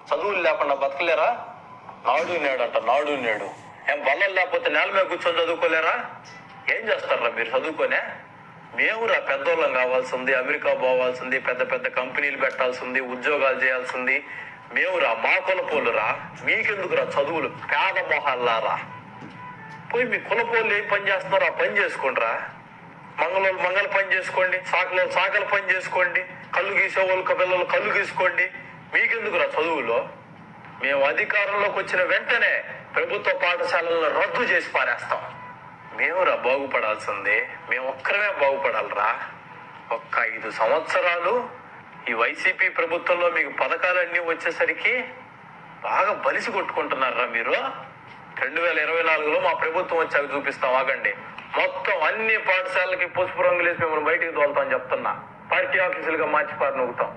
చదువులు లేకుండా బతకలేరా? నాడు నేడంట, నాడు నేడు. ఏం బల్లలు లేకపోతే నేల మీద కూర్చొని చదువుకోలేరా? ఏం చేస్తారా మీరు చదువుకోనే? మేమురా పెద్దోళ్ళం కావాల్సింది, అమెరికా పోవాల్సింది, పెద్ద పెద్ద కంపెనీలు పెట్టాల్సింది, ఉద్యోగాలు చేయాల్సింది మేమురా, మా కులపోలురా. మీకెందుకురా చదువులు? పేద మొహాల్లారా. పోయి మీ కులపోళ్ళు ఏం పని చేస్తున్నారో ఆ పని చేసుకోండిరా. మంగళోళ్ళు మంగళ పని చేసుకోండి, సాకలో సాకల పని చేసుకోండి, కళ్ళు గీసేవాళ్ళు పిల్లలు కళ్ళు గీసుకోండి. మీకెందుకురా చదువులో? మేము అధికారంలోకి వచ్చిన వెంటనే ప్రభుత్వ పాఠశాలలను రద్దు చేసి పారేస్తాం. మేమురా బాగుపడాల్సింది, మేము ఒక్కరమే బాగుపడాలరా. ఒక్క 5 సంవత్సరాలు ఈ వైసీపీ ప్రభుత్వంలో మీకు పథకాలన్నీ వచ్చేసరికి బాగా బలిసి కొట్టుకుంటున్నారా మీరు. 2024లో మా ప్రభుత్వం వచ్చాక చూపిస్తాం, ఆగండి. మొత్తం అన్ని పాఠశాలకి పసుపు రంగులేసి మిమ్మల్ని బయటికి తోలుతాం చెప్తున్నా. పార్టీ ఆఫీసులుగా మార్చి పారి నూగుతాం.